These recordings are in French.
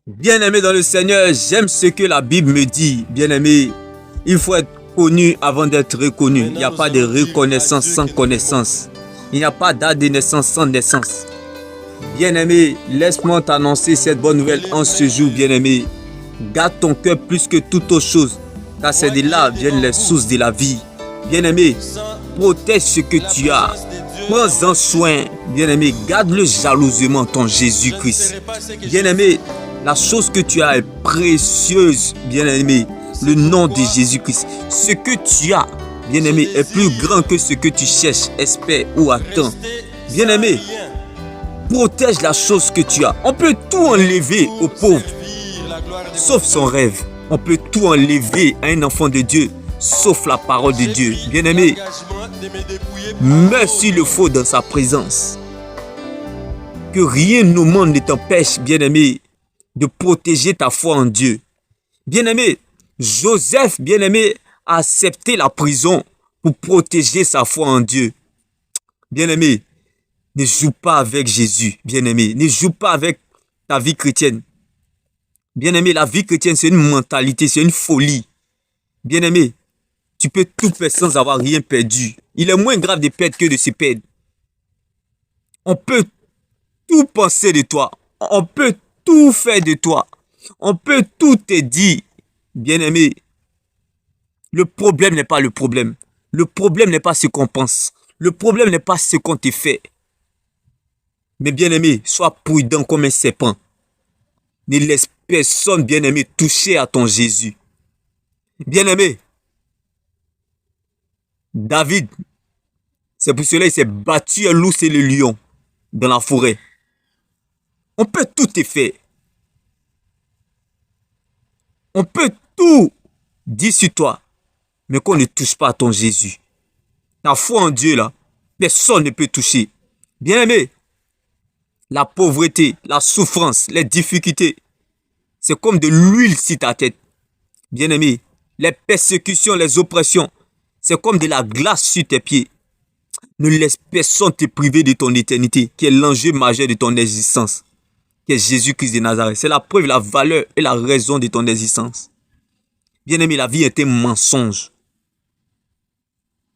Bien-aimé dans le Seigneur, j'aime ce que la Bible me dit. Bien-aimé, il faut être connu avant d'être reconnu. Il n'y a pas de reconnaissance sans connaissance. Il n'y a pas date de naissance sans naissance. Bien-aimé, laisse-moi t'annoncer cette bonne nouvelle en ce jour, bien-aimé. Garde ton cœur plus que toute autre chose, car c'est de là viennent les sources de la vie. Bien-aimé, protège ce que tu as. Prends-en soin, bien-aimé. Garde-le jalousement, ton Jésus-Christ. Bien-aimé, la chose que tu as est précieuse, bien-aimé. Le nom de Jésus-Christ. Ce que tu as, bien-aimé, est plus grand que ce que tu cherches, espères ou attends. Bien-aimé, protège la chose que tu as. On peut tout enlever aux pauvres, sauf son rêve. On peut tout enlever à un enfant de Dieu, sauf la parole de Dieu. Bien-aimé, meurs s'il le faut dans sa présence. Que rien au monde ne t'empêche, bien-aimé, de protéger ta foi en Dieu. Bien-aimé, Joseph, bien-aimé, a accepté la prison pour protéger sa foi en Dieu. Bien-aimé, ne joue pas avec Jésus, bien-aimé. Ne joue pas avec ta vie chrétienne. Bien-aimé, la vie chrétienne, c'est une mentalité, c'est une folie. Bien-aimé, tu peux tout faire sans avoir rien perdu. Il est moins grave de perdre que de se perdre. On peut tout penser de toi. On peut tout faire de toi. On peut tout te dire. Bien-aimé, le problème n'est pas le problème. Le problème n'est pas ce qu'on pense. Le problème n'est pas ce qu'on te fait. Mais bien-aimé, sois prudent comme un serpent. Ne laisse personne, bien-aimé, toucher à ton Jésus. Bien-aimé, David, c'est pour cela qu'il s'est battu un loup et le lion dans la forêt. On peut tout te faire. On peut tout dire sur toi, mais qu'on ne touche pas à ton Jésus. Ta foi en Dieu, là, personne ne peut toucher. Bien-aimé, la pauvreté, la souffrance, les difficultés, c'est comme de l'huile sur ta tête. Bien-aimé, les persécutions, les oppressions, c'est comme de la glace sur tes pieds. Ne laisse personne te priver de ton éternité, qui est l'enjeu majeur de ton existence, qui est Jésus-Christ de Nazareth. C'est la preuve, la valeur et la raison de ton existence. Bien-aimé, la vie est un mensonge.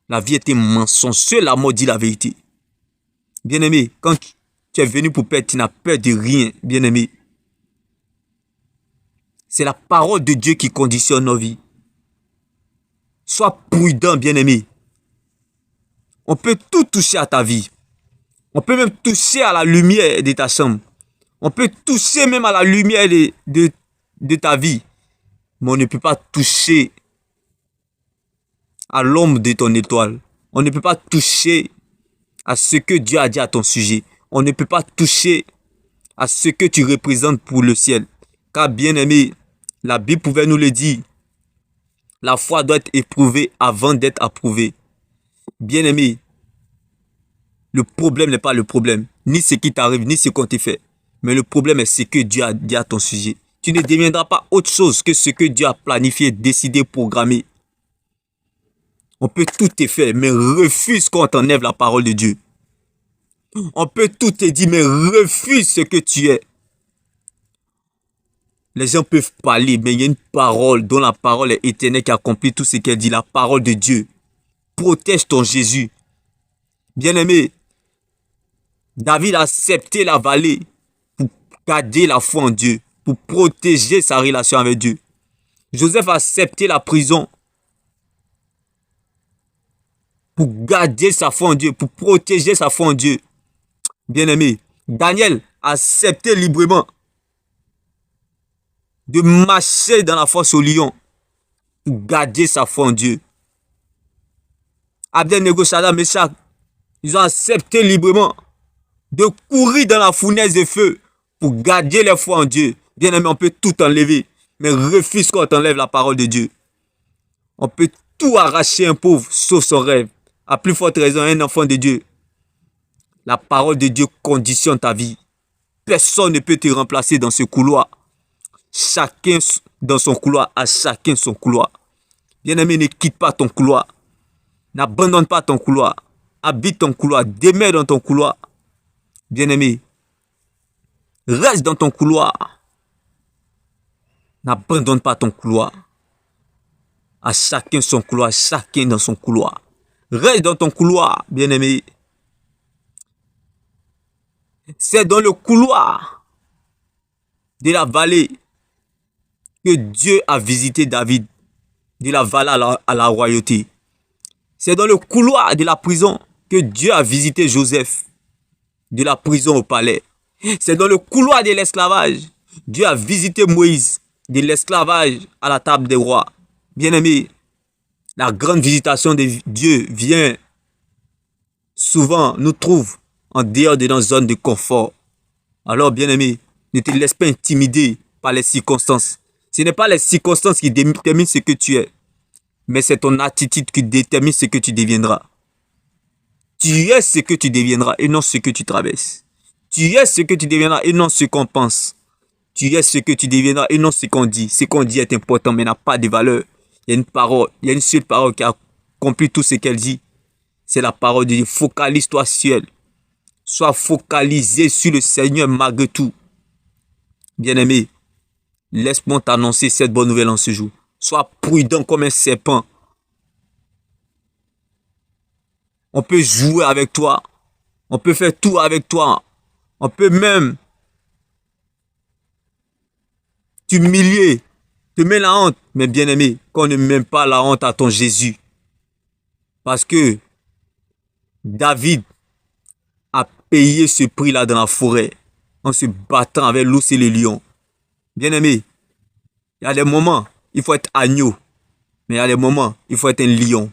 La vie est un mensonge. Seul la mort dit la vérité. Bien-aimé, quand tu es venu pour perdre, tu n'as peur de rien, bien-aimé. C'est la parole de Dieu qui conditionne nos vies. Sois prudent, bien-aimé. On peut tout toucher à ta vie. On peut même toucher à la lumière de ta chambre. On peut toucher même à la lumière de ta vie. Mais on ne peut pas toucher à l'ombre de ton étoile. On ne peut pas toucher à ce que Dieu a dit à ton sujet. On ne peut pas toucher à ce que tu représentes pour le ciel. Car bien aimé, la Bible pouvait nous le dire. La foi doit être éprouvée avant d'être approuvée. Bien aimé, le problème n'est pas le problème. Ni ce qui t'arrive, ni ce qu'on te fait. Mais le problème est ce que Dieu a dit à ton sujet. Tu ne deviendras pas autre chose que ce que Dieu a planifié, décidé, programmé. On peut tout te faire, mais refuse qu'on t'enlève la parole de Dieu. On peut tout te dire, mais refuse ce que tu es. Les gens peuvent parler, mais il y a une parole dont la parole est éternelle qui accomplit tout ce qu'elle dit. La parole de Dieu. Protège ton Jésus. Bien-aimé, David a accepté la vallée pour garder la foi en Dieu, pour protéger sa relation avec Dieu. Joseph a accepté la prison pour garder sa foi en Dieu, pour protéger sa foi en Dieu. Bien-aimé, Daniel a accepté librement de marcher dans la fosse au lion pour garder sa foi en Dieu. Abednego, Shadrach, Meshach, ils ont accepté librement de courir dans la fournaise de feu pour garder leur foi en Dieu. Bien-aimé, on peut tout enlever, mais refuse qu'on t'enlève la parole de Dieu. On peut tout arracher un pauvre, sauf son rêve. À plus forte raison, un enfant de Dieu. La parole de Dieu conditionne ta vie. Personne ne peut te remplacer dans ce couloir. Chacun dans son couloir, à chacun son couloir. Bien-aimé, ne quitte pas ton couloir. N'abandonne pas ton couloir. Habite ton couloir. Demeure dans ton couloir. Bien-aimé, reste dans ton couloir. N'abandonne pas ton couloir. À chacun son couloir, chacun dans son couloir. Reste dans ton couloir, bien-aimé. C'est dans le couloir de la vallée que Dieu a visité David, de la vallée à la royauté. C'est dans le couloir de la prison que Dieu a visité Joseph, de la prison au palais. C'est dans le couloir de l'esclavage. Dieu a visité Moïse, de l'esclavage à la table des rois. Bien-aimé, la grande visitation de Dieu vient souvent, nous trouve en dehors de notre zone de confort. Alors, bien-aimé, ne te laisse pas intimider par les circonstances. Ce n'est pas les circonstances qui déterminent ce que tu es, mais c'est ton attitude qui détermine ce que tu deviendras. Tu es ce que tu deviendras et non ce que tu traverses. Tu es ce que tu deviendras et non ce qu'on pense. Tu es ce que tu deviendras et non ce qu'on dit. Ce qu'on dit est important mais n'a pas de valeur. Il y a une parole, il y a une seule parole qui a accompli tout ce qu'elle dit. C'est la parole de Dieu. Focalise-toi sur elle. Sois focalisé sur le Seigneur malgré tout. Bien-aimé, laisse-moi t'annoncer cette bonne nouvelle en ce jour. Sois prudent comme un serpent. On peut jouer avec toi. On peut faire tout avec toi. On peut même t'humilier, te mettre la honte. Mais bien-aimé, qu'on ne met pas la honte à ton Jésus. Parce que David a payé ce prix-là dans la forêt en se battant avec l'ours et le lion. Bien-aimé, il y a des moments, il faut être agneau. Mais il y a des moments, il faut être un lion.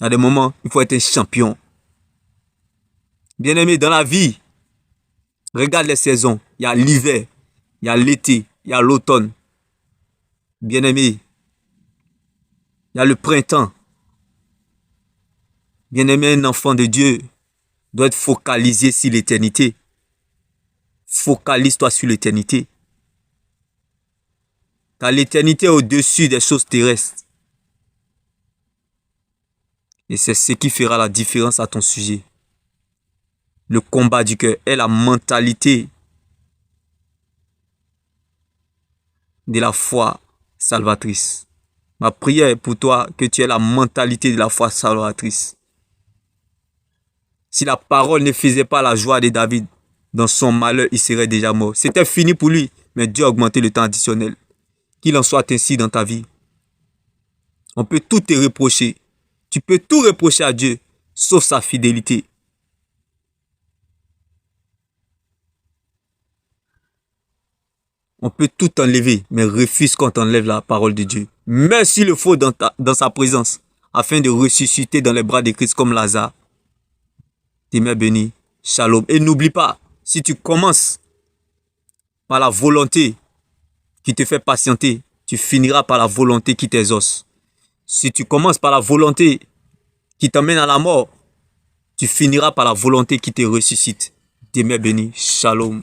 Il y a des moments, il faut être un champion. Bien-aimé, dans la vie, regarde les saisons. Il y a l'hiver, il y a l'été, il y a l'automne. Bien-aimé, il y a le printemps. Bien-aimé, un enfant de Dieu doit être focalisé sur l'éternité. Focalise-toi sur l'éternité. Car l'éternité est au-dessus des choses terrestres. Et c'est ce qui fera la différence à ton sujet. Le combat du cœur est la mentalité de la foi salvatrice. Ma prière est pour toi que tu aies la mentalité de la foi salvatrice. Si la parole ne faisait pas la joie de David, dans son malheur, il serait déjà mort. C'était fini pour lui, mais Dieu a augmenté le temps additionnel. Qu'il en soit ainsi dans ta vie. On peut tout te reprocher. Tu peux tout reprocher à Dieu, sauf sa fidélité. On peut tout enlever, mais refuse qu'on t'enlève la parole de Dieu. Mets s'il le faut dans sa présence, afin de ressusciter dans les bras de Christ comme Lazare. Tes mains bénies. Shalom. Et n'oublie pas, si tu commences par la volonté qui te fait patienter, tu finiras par la volonté qui t'exauce. Si tu commences par la volonté qui t'emmène à la mort, tu finiras par la volonté qui te ressuscite. Tes mains bénies. Shalom.